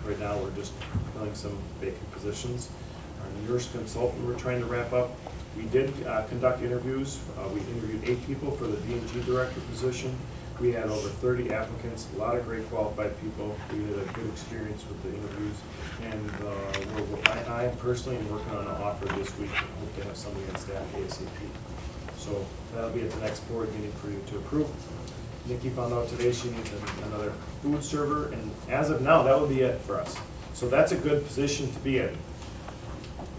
Right now, we're just filling some vacant positions. Our nurse consultant, we're trying to wrap up. We did conduct interviews. We interviewed 8 people for the D&G director position. We had over 30 applicants, a lot of great qualified people. We had a good experience with the interviews. And I personally am working on an offer this week. I hope to have somebody on staff ASAP. So that'll be at the next board meeting for you to approve. Nikki found out today she needs another food server, and as of now, that will be it for us. So that's a good position to be in.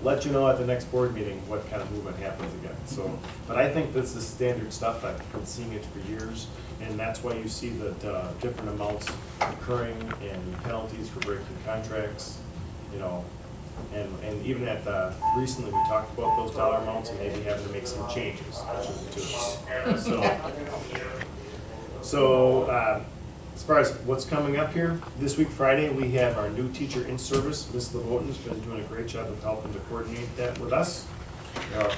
Let you know at the next board meeting what kind of movement happens again. So, but I think this is standard stuff. I've been seeing it for years, and that's why you see the different amounts occurring and penalties for breaking contracts. You know, and even at recently we talked about those dollar amounts and maybe having to make some changes to So as far as what's coming up here, this week Friday we have our new teacher in service. Ms. Levotin's been doing a great job of helping to coordinate that with us,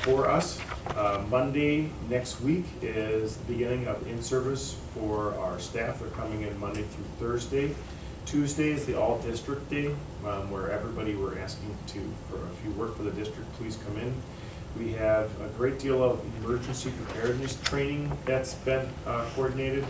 for us. Monday next week is the beginning of in-service for our staff. They're coming in Monday through Thursday. Tuesday is the all-district day, where everybody we're asking to, if you work for the district, please come in. We have a great deal of emergency preparedness training that's been coordinated.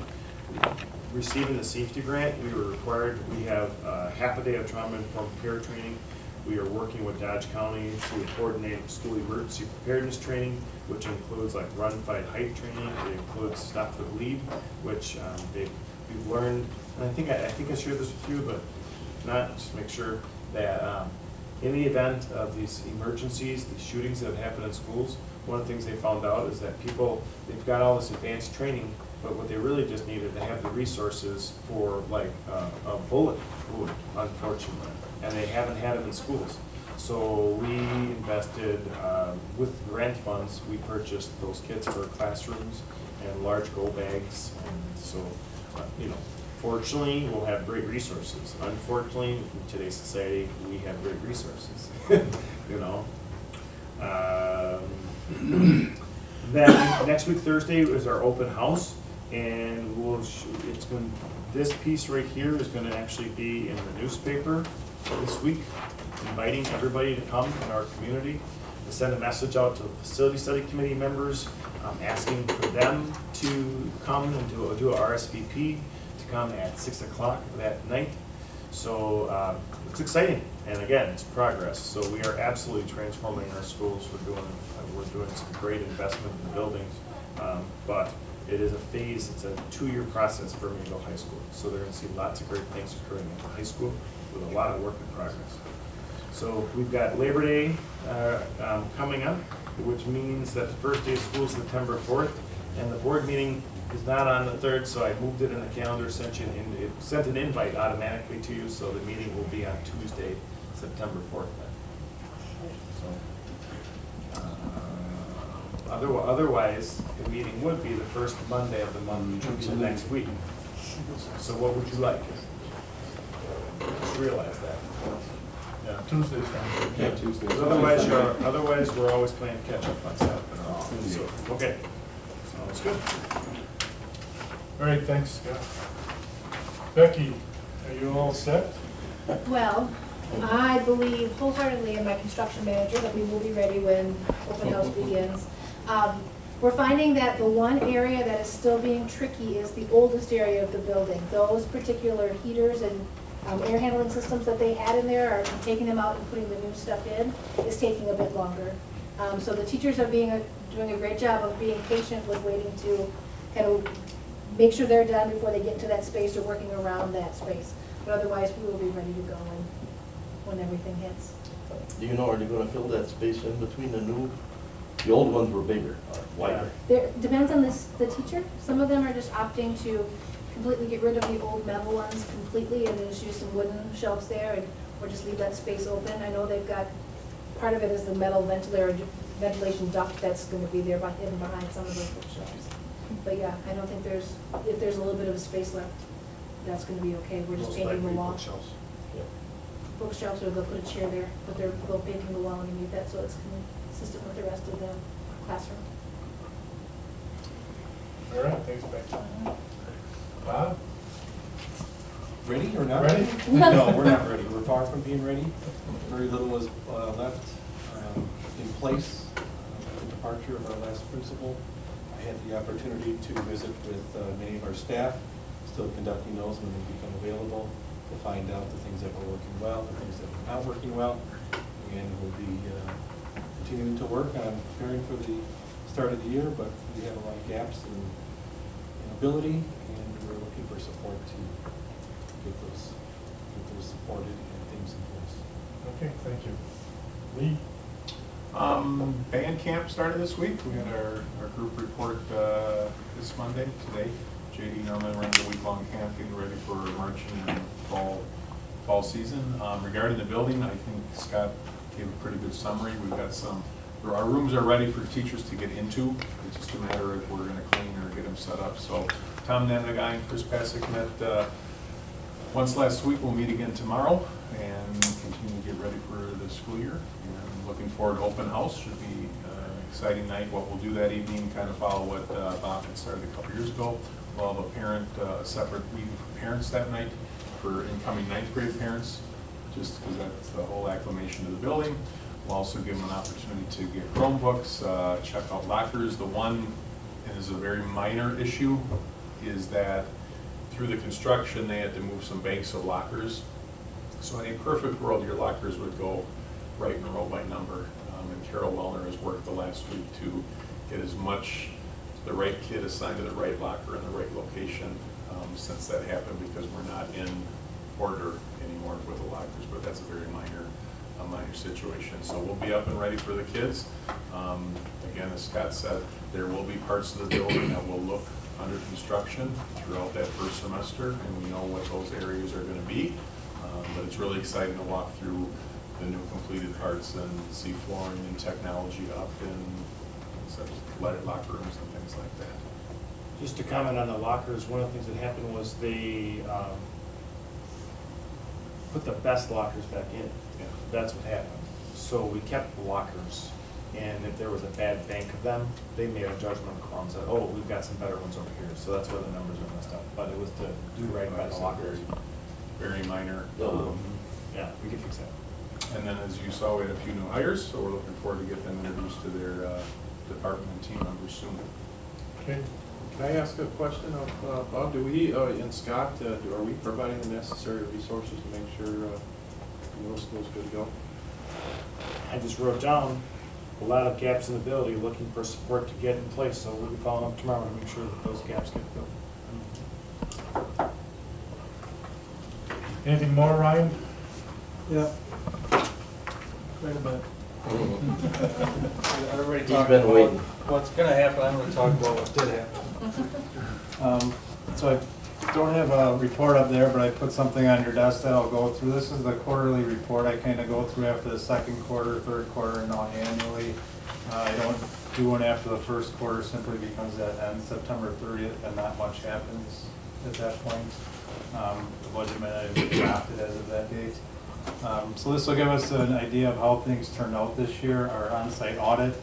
Receiving the safety grant, we were required, we have half a day of trauma-informed care training. We are working with Dodge County to coordinate school emergency preparedness training, which includes like run, fight, height training. It includes stop the bleed, which we've learned. And I think I shared this with you, but not just make sure that in the event of these emergencies, these shootings that have happened in schools, one of the things they found out is that they've got all this advanced training, but what they really just needed to have the resources for like a bullet wound, unfortunately, and they haven't had them in schools. So we invested, with grant funds, we purchased those kits for classrooms and large go bags, and so, fortunately, we'll have great resources. Unfortunately, in today's society, we have great resources, Then next week, Thursday, is our open house, and this piece right here is going to actually be in the newspaper this week, inviting everybody to come in our community, to send a message out to the facility study committee members, asking for them to come and do a RSVP to come at 6 o'clock that night. So it's exciting, and again, it's progress. So we are absolutely transforming our schools. We're doing some great investment in the buildings, but it is a phase. It's a 2-year process for Mayville High School. So they're going to see lots of great things occurring at the high school with a lot of work in progress. So we've got Labor Day coming up, which means that the first day of school is September 4th, and the board meeting is not on the 3rd, so I moved it in the calendar, sent an invite automatically to you, so the meeting will be on Tuesday, September 4th. So, otherwise, the meeting would be the first Monday of the month, which will be the next week. So what would you like? Just realize that. Yeah. Tuesday's fine. Yeah, Tuesday. Otherwise, we're always playing catch up on stuff. So, okay. Sounds good. All right, thanks, Scott. Becky, are you all set? Well, I believe wholeheartedly in my construction manager that we will be ready when open house begins. We're finding that the one area that is still being tricky is the oldest area of the building. Those particular heaters and air handling systems that they had in there, are taking them out and putting the new stuff in, is taking a bit longer. So the teachers are doing a great job of being patient with waiting to kind of make sure they're done before they get into that space or working around that space. But otherwise, we will be ready to go when everything hits. Do you know, are they gonna fill that space in between the old ones were bigger, wider? There depends on the teacher. Some of them are just opting to completely get rid of the old metal ones completely and then just use some wooden shelves there, or just leave that space open. I know they've got, part of it is the metal ventilation duct that's going to be there hidden behind some of those bookshelves. But yeah, I don't think if there's a little bit of a space left, that's going to be okay. We're just painting the wall. Bookshelves. Bookshelves, or they'll put a chair there, but they're both painting the wall underneath that so it's consistent with the rest of the classroom. All right, thanks, Becky. Bob? Ready or not Ready? No, we're not ready. We're far from being ready. Very little was left in place at the departure of our last principal. I had the opportunity to visit with many of our staff, still conducting those when they become available, to find out the things that were working well, the things that were not working well, and we'll be continuing to work on preparing for the start of the year, but we have a lot of gaps in ability, and we're looking for support to get those supported and things in place. Okay, thank you. Lee? Band camp started this week. We had our group report this Monday, today. JD normally runs a week-long camp getting ready for marching and fall season. Regarding the building, I think Scott gave a pretty good summary. We've got our rooms are ready for teachers to get into. It's just a matter of if we're going to clean or get them set up. So Tom Nennegai and Chris Pasick met once last week. We'll meet again tomorrow and continue to get ready for the school year. And looking forward to open house. Should be an exciting night. What we'll do that evening, kind of follow what Bob had started a couple years ago. We'll have a separate meeting for parents that night for incoming ninth grade parents, just because that's the whole acclimation to the building. We'll also give them an opportunity to get Chromebooks, check out lockers. The one, and is a very minor issue, is that through the construction, they had to move some banks of lockers. So in a perfect world, your lockers would go right in a row by number. And Carol Wellner has worked the last week to get as much the right kid assigned to the right locker in the right location since that happened, because we're not in order anymore with the lockers, but that's a very minor situation. So we'll be up and ready for the kids. Again, as Scott said, there will be parts of the building that will look under construction throughout that first semester, and we know what those areas are going to be. But it's really exciting to walk through the new completed parts and see flooring and technology up and such lighted locker rooms and things like that. Just to comment on the lockers, one of the things that happened was they put the best lockers back in. Yeah. That's what happened. So we kept the lockers, and if there was a bad bank of them, they made a judgment call and said, oh, we've got some better ones over here. So that's where the numbers are messed up. But it was to do right by the lockers. Very minor. Yeah, we could fix that. And then, as you saw, we had a few new hires, so we're looking forward to get them introduced to their department and team members soon. Okay. Can I ask a question of Bob? Do we, and Scott, are we providing the necessary resources to make sure middle school's good to go? I just wrote down a lot of gaps in the building, looking for support to get in place. So we'll be following up tomorrow to make sure that those gaps get filled. Anything more, Ryan? Yeah. Quite a bit. Everybody He's talked been about waiting. what's going to happen. I'm going to talk about what did happen. So I don't have a report up there, but I put something on your desk that I'll go through. This is the quarterly report. I kind of go through after the second quarter, third quarter, and not annually. I don't do one after the first quarter simply because that ends September 30th and not much happens at that point. The budget might not be adopted as of that date. So this will give us an idea of how things turned out this year. Our on-site audit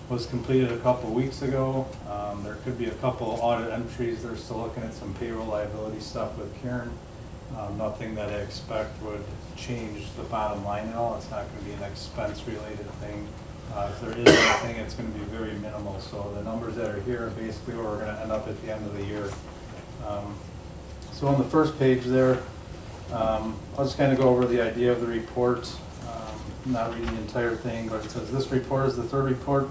was completed a couple weeks ago. There could be a couple audit entries. They're still looking at some payroll liability stuff with Karen. Nothing that I expect would change the bottom line at all. It's not going to be an expense-related thing. If there is anything, it's going to be very minimal. So the numbers that are here are basically where we're going to end up at the end of the year. So on the first page there, I'll just kind of go over the idea of the report. Not reading the entire thing, but it says this report is the third report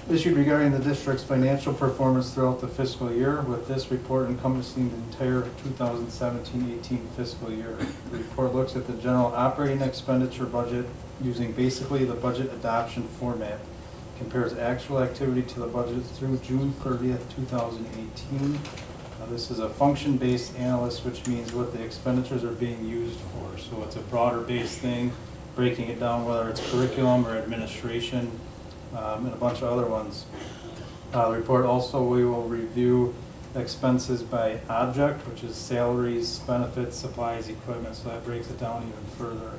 issued regarding the district's financial performance throughout the fiscal year, with this report encompassing the entire 2017-18 fiscal year. The report looks at the general operating expenditure budget using basically the budget adoption format, compares actual activity to the budget through June 30th, 2018. This is a function-based analysis, which means what the expenditures are being used for. So it's a broader-based thing, breaking it down whether it's curriculum or administration, and a bunch of other ones. The report also, we will review expenses by object, which is salaries, benefits, supplies, equipment, so that breaks it down even further.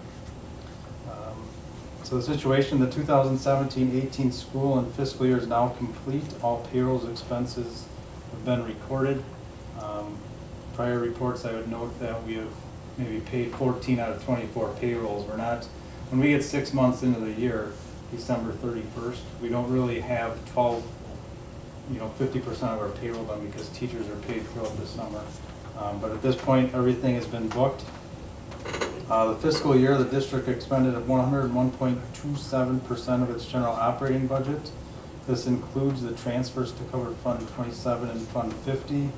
So the situation, the 2017-18 school and fiscal year is now complete. All payrolls expenses have been recorded. Prior reports, I would note that we have maybe paid 14 out of 24 payrolls. We're not, when we get 6 months into the year, December 31st, we don't really have 50% of our payroll done because teachers are paid throughout the summer. But at this point, everything has been booked. The fiscal year, the district expended 101.27% of its general operating budget. This includes the transfers to cover Fund 27 and Fund 50.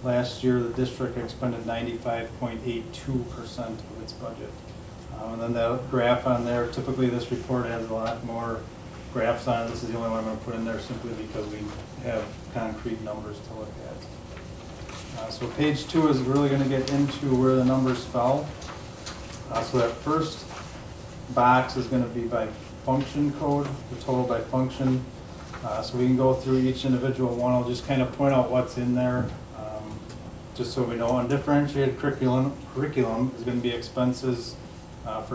Last year, the district expended 95.82% of its budget. And then the graph on there, typically this report has a lot more graphs on it. This is the only one I'm going to put in there simply because we have concrete numbers to look at. So page 2 is really going to get into where the numbers fell. So that first box is going to be by function code, the total by function. So we can go through each individual one. I'll just kind of point out what's in there, just so we know. Undifferentiated curriculum is going to be expenses for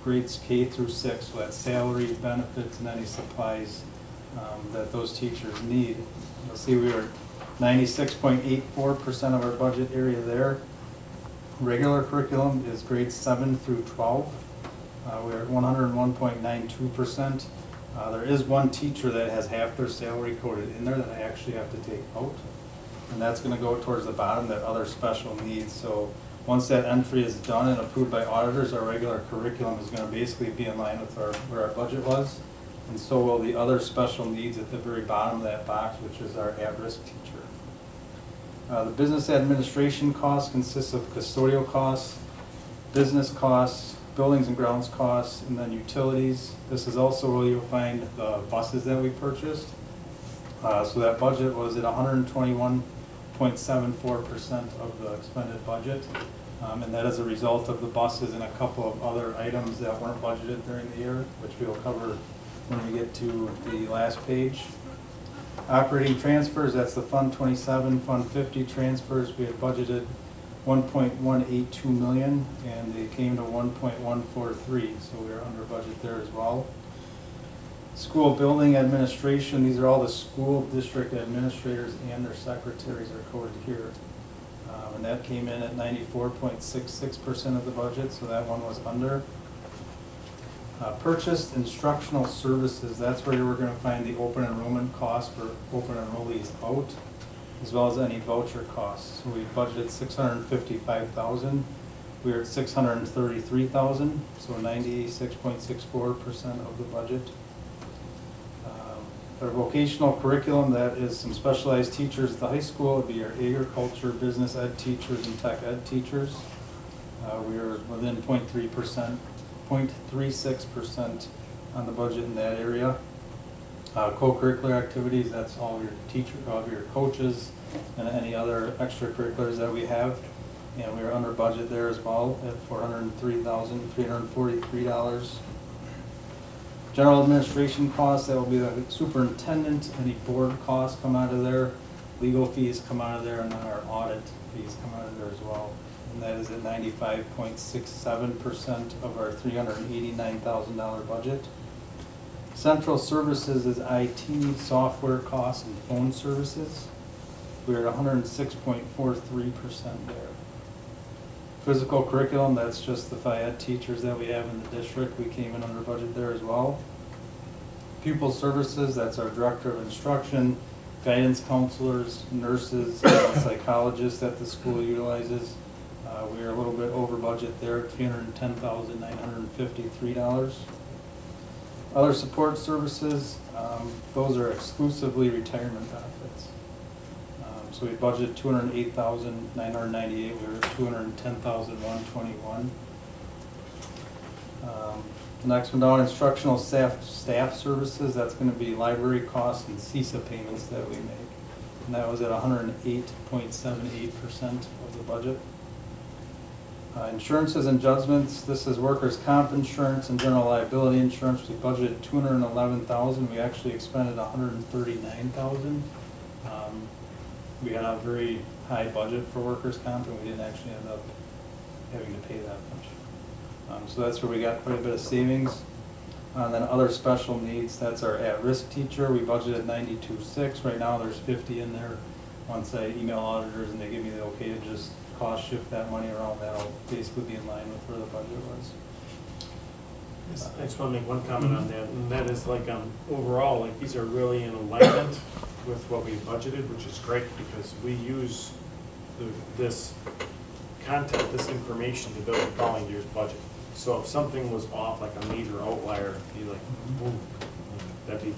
grades K through 6. So that's salary, benefits, and any supplies that those teachers need. You'll see we are 96.84% of our budget area there. Regular curriculum is grades 7 through 12. We're at 101.92%. There is one teacher that has half their salary coded in there that I actually have to take out. And that's going to go towards the bottom, that other special needs. So once that entry is done and approved by auditors, our regular curriculum is going to basically be in line with where our budget was. And so will the other special needs at the very bottom of that box, which is our at-risk teacher. The business administration cost consists of custodial costs, business costs, buildings and grounds costs, and then utilities. This is also where you'll find the buses that we purchased. So that budget was at 121.74% of the expended budget. And that is a result of the buses and a couple of other items that weren't budgeted during the year, which we'll cover when we get to the last page. Operating transfers, that's the Fund 27, Fund 50 transfers. We had budgeted 1.182 million and they came to 1.143, so we are under budget there as well. School building administration, these are all the school district administrators and their secretaries are coded here. And that came in at 94.66% of the budget, so that one was under. Purchased instructional services, that's where we're going to find the open enrollment costs for open enrollees out, as well as any voucher costs. So we budgeted $655,000. We are at $633,000, so 96.64% of the budget. Our vocational curriculum, that is some specialized teachers at the high school, would be our agriculture, business ed teachers, and tech ed teachers. We are within 0.36% on the budget in that area. Co-curricular activities, that's all of your coaches and any other extracurriculars that we have. And we are under budget there as well at $403,343. General administration costs, that will be the superintendent, any board costs come out of there, legal fees come out of there, and then our audit fees come out of there as well. And that is at 95.67% of our $389,000 budget. Central services is IT, software costs, and phone services. We're at 106.43% there. Physical curriculum, that's just the FIED teachers that we have in the district. We came in under budget there as well. Pupil services, that's our director of instruction, guidance counselors, nurses, psychologists that the school utilizes. We are a little bit over budget there at $310,953. Other support services, those are exclusively retirement benefits. So we budgeted $208,998. We were at $210,121. The next one down, instructional staff services. That's going to be library costs and CISA payments that we make, and that was at 108.78% of the budget. Insurances and judgments. This is workers' comp insurance and general liability insurance. We budgeted $211,000. We actually expended $139,000. We had a very high budget for workers' comp, and we didn't actually end up having to pay that much. So that's where we got quite a bit of savings. And then other special needs, that's our at-risk teacher. We budgeted $92,600. Right now there's $50 in there. Once I email auditors and they give me the okay to just cost shift that money around, that'll basically be in line with where the budget was. I just want to make one comment on that, and that is like, overall, like, these are really in alignment with what we budgeted, which is great, because we use this content, this information to build the following year's budget. So if something was off, like a major outlier, be like, boom, that'd be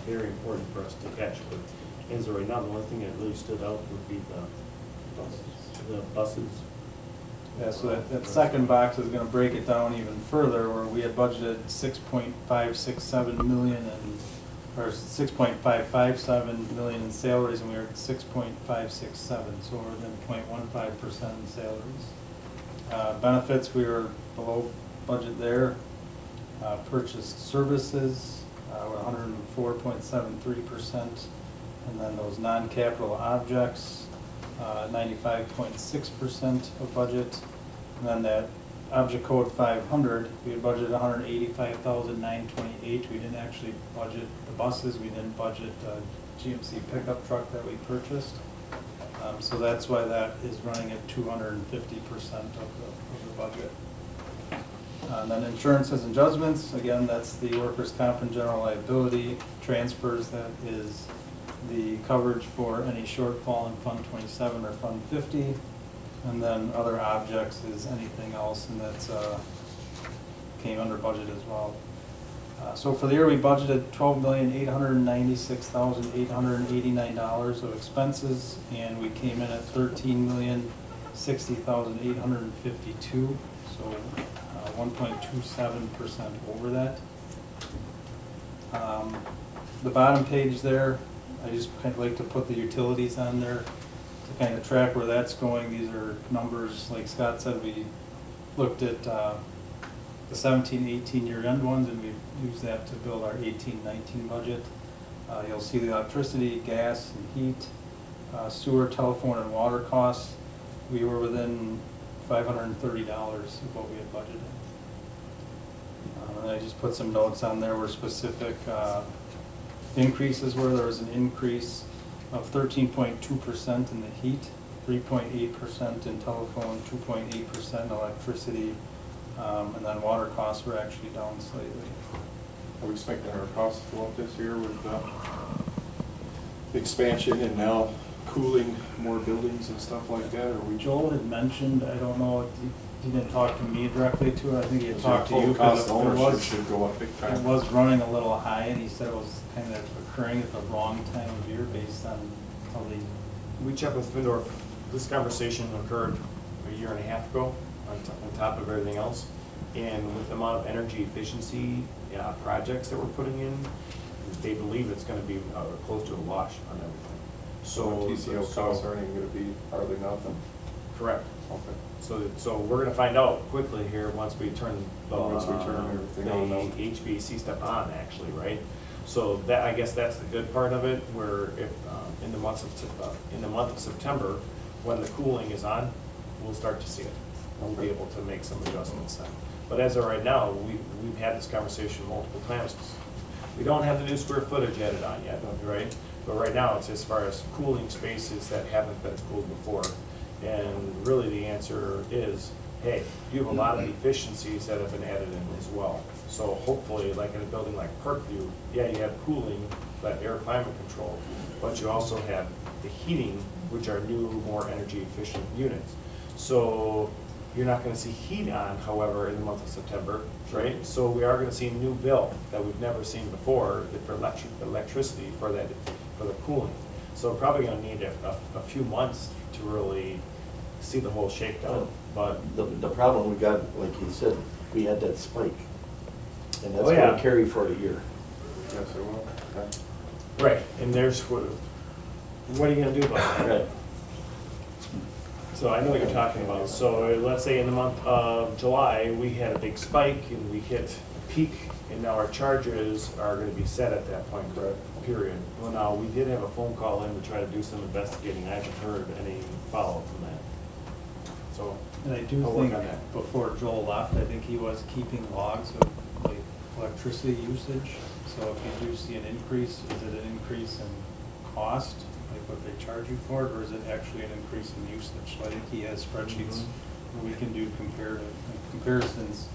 very important for us to catch. But as of right now, the only thing that really stood out would be the buses. Yeah, so that second box is gonna break it down even further, where we had budgeted 6.567 million and, or 6.557 million in salaries, and we were at 6.567, so we're within 0.15% in salaries. Benefits, we were below budget there. Purchased services, we're 104.73%, and then those non-capital objects, 95.6% of budget. And then that object code 500, we had budgeted 185,928. We didn't actually budget the buses, we didn't budget GMC pickup truck that we purchased. So that's why that is running at 250% of the budget. And then insurances and judgments, again, that's the workers' comp and general liability transfers. That is the coverage for any shortfall in Fund 27 or Fund 50. And then other objects is anything else, and that's came under budget as well. So for the year, we budgeted $12,896,889 of expenses, and we came in at $13,060,852, so 1.27% over that. The bottom page there, I just kind of like to put the utilities on there to kind of track where that's going. These are numbers, like Scott said, we looked at the 17-18 year end ones, and we used that to build our 18-19 budget. You'll see the electricity, gas, and heat, sewer, telephone, and water costs. We were within $530 of what we had budgeted. And I just put some notes on there where specific increases were. There was an increase of 13.2% in the heat, 3.8% in telephone, 2.8% in electricity, and then water costs were actually down slightly. Are we expecting our costs to go up this year with expansion and now cooling more buildings and stuff like that, or we? Joel had mentioned, I don't know, he didn't talk to me directly to it, I think he had talked to you. Cost of It ownership was, should go up big time. it was running a little high, and he said it was kind of occurring at the wrong time of year based on how they. We checked with Findorf. This conversation occurred a year and a half ago on top of everything else. And with the amount of energy efficiency projects that we're putting in, they believe it's going to be close to a wash on everything. So TCO costs aren't even going to be hardly nothing. Correct. Okay. So we're going to find out quickly here once we turn the everything on. HVAC stuff on, actually, right? So that, I guess that's the good part of it, where if in the month of September, when the cooling is on, we'll start to see it. We'll be able to make some adjustments then. But as of right now, we've had this conversation multiple times. We don't have the new square footage added on yet, right? But right now, it's as far as cooling spaces that haven't been cooled before. And really the answer is, hey, you have a lot of efficiencies that have been added in as well. So hopefully, like in a building like Parkview, yeah, you have cooling, but air climate control, but you also have the heating, which are new, more energy efficient units. So you're not gonna see heat on, however, in the month of September, right? So we are gonna see a new bill that we've never seen before for electricity for the cooling. So we're probably gonna need a few months to really see the whole shakedown, but. The problem we got, like you said, we had that spike, and that's Oh, yeah. gonna carry for a year. Yes, it will. Okay. Right, and there's, what are you gonna do about that? Right. So I know what you're talking about. So let's say in the month of July, we had a big spike and we hit a peak, and now our charges are gonna be set at that point, period. Well, now, we did have a phone call in to try to do some investigating. I haven't heard any follow-up from that. So, And I do I'll work think on that. before Joel left, I think he was keeping logs of like electricity usage. So if you do see an increase, is it an increase in cost like what they charge you for it, or is it actually an increase in usage? So I think he has spreadsheets where we can do comparisons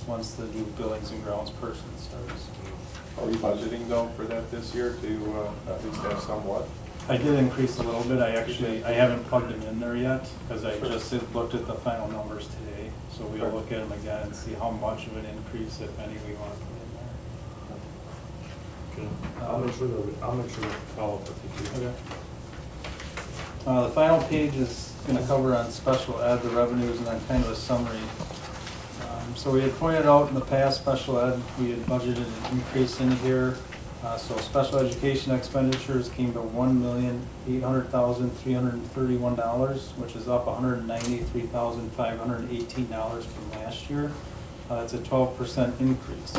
once the new buildings and grounds person starts. Are we budgeting though for that this year to at least have somewhat? I did increase a little bit. I haven't plugged them in there yet, because I just looked at the final numbers today. So we'll look at them again and see how much of an increase, if any, we want to put in there. Okay. I'll make sure to follow up with you too. Okay. The final page is going to cover on special ed, the revenues, and then kind of a summary. So we had pointed out in the past, special ed, we had budgeted an increase in here. So special education expenditures came to $1,800,331, which is up $193,518 from last year. That's a 12% increase.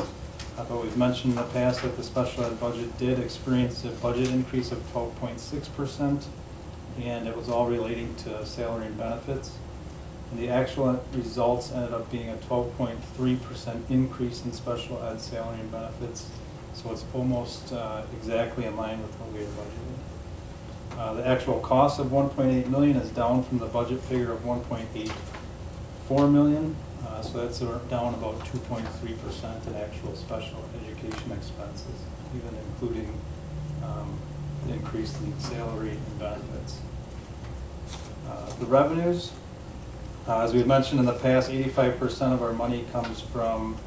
But we've mentioned in the past that the special ed budget did experience a budget increase of 12.6%, and it was all relating to salary and benefits. And the actual results ended up being a 12.3% increase in special ed salary and benefits. So it's almost exactly in line with what we had budgeted. The actual cost of $1.8 million is down from the budget figure of $1.84 million. So that's down about 2.3% in actual special education expenses, even including the increase in salary and benefits. The revenues, as we've mentioned in the past, 85% of our money comes from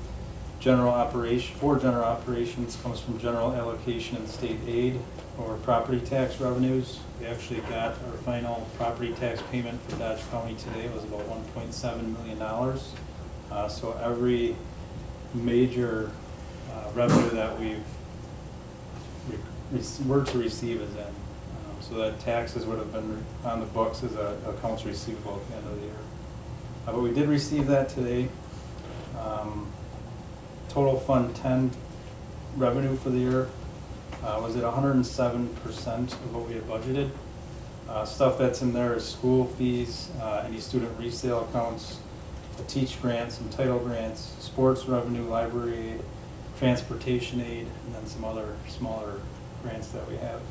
general operations comes from general allocation and state aid or property tax revenues. We actually got our final property tax payment for Dodge County today. It was about $1.7 million. So every major revenue that were to receive is in. So that taxes would have been on the books as accounts receivable at the end of the year. But we did receive that today. Total Fund 10 revenue for the year was at 107% of what we had budgeted. Stuff that's in there is school fees, any student resale accounts, teach grants, some title grants, sports revenue, library aid, transportation aid, and then some other smaller grants that we have.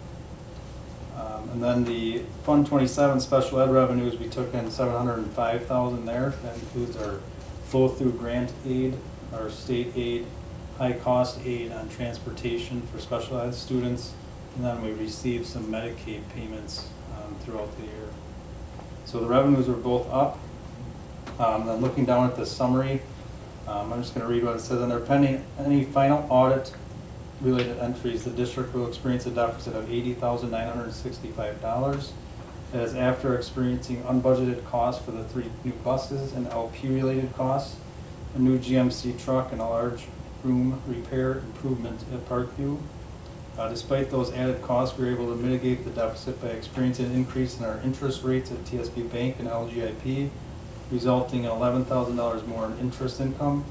And then the Fund 27 special ed revenues, we took in $705,000 there. That includes our flow-through grant aid, our state aid, high-cost aid on transportation for special ed students, and then we received some Medicaid payments throughout the year. So the revenues were both up. Then looking down at the summary, I'm just going to read what it says. Under pending any final audit related entries, the district will experience a deficit of $80,965. That is after experiencing unbudgeted costs for the 3 new buses and LP related costs, a new GMC truck, and a large room repair improvement at Parkview. Despite those added costs, we were able to mitigate the deficit by experiencing an increase in our interest rates at TSB Bank and LGIP, resulting in $11,000 more in interest income,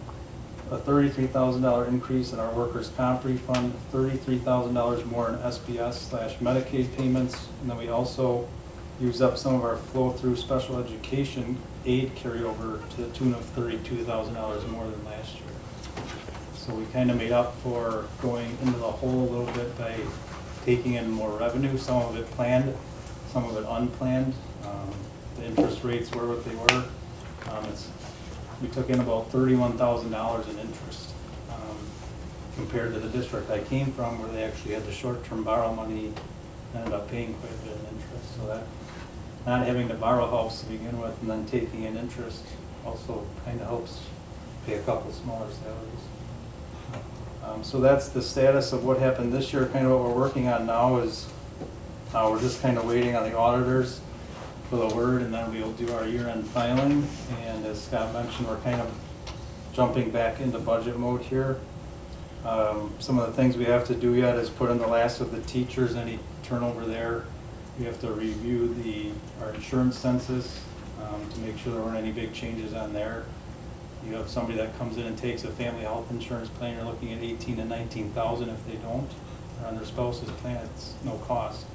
a $33,000 increase in our workers' comp refund, $33,000 more in SBS/Medicaid payments, and then we also used up some of our flow-through special education aid carryover to the tune of $32,000 more than last year. So we kind of made up for going into the hole a little bit by taking in more revenue, some of it planned, some of it unplanned. The interest rates were what they were. We took in about $31,000 in interest compared to the district I came from, where they actually had the short-term borrow money, ended up paying quite a bit in interest. So that not having to borrow helps to begin with, and then taking in interest also kind of helps pay a couple smaller salaries. So that's the status of what happened this year. Kind of what we're working on now is we're just kind of waiting on the auditors for the word, and then we'll do our year-end filing. And as Scott mentioned, we're kind of jumping back into budget mode here. Some of the things we have to do yet is put in the last of the teachers, any turnover there. We have to review our insurance census to make sure there weren't any big changes on there. You have somebody that comes in and takes a family health insurance plan, you're looking at $18,000 to $19,000 if they don't. Or on their spouse's plan, it's no cost.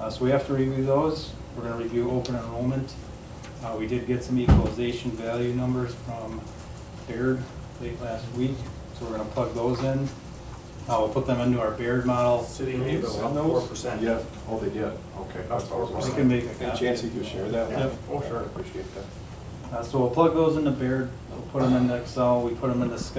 So we have to review those. We're going to review open enrollment. We did get some equalization value numbers from Baird late last week, so we're going to plug those in. We'll put them into our Baird model. City Mayville, Send up those? 4%. Yeah, oh, they did, okay. That's all. We can make a Any copy. chance you could share that? Yep. Oh, sure, I appreciate that. So we'll plug those into Baird, we'll put them into Excel, we put them into Sky.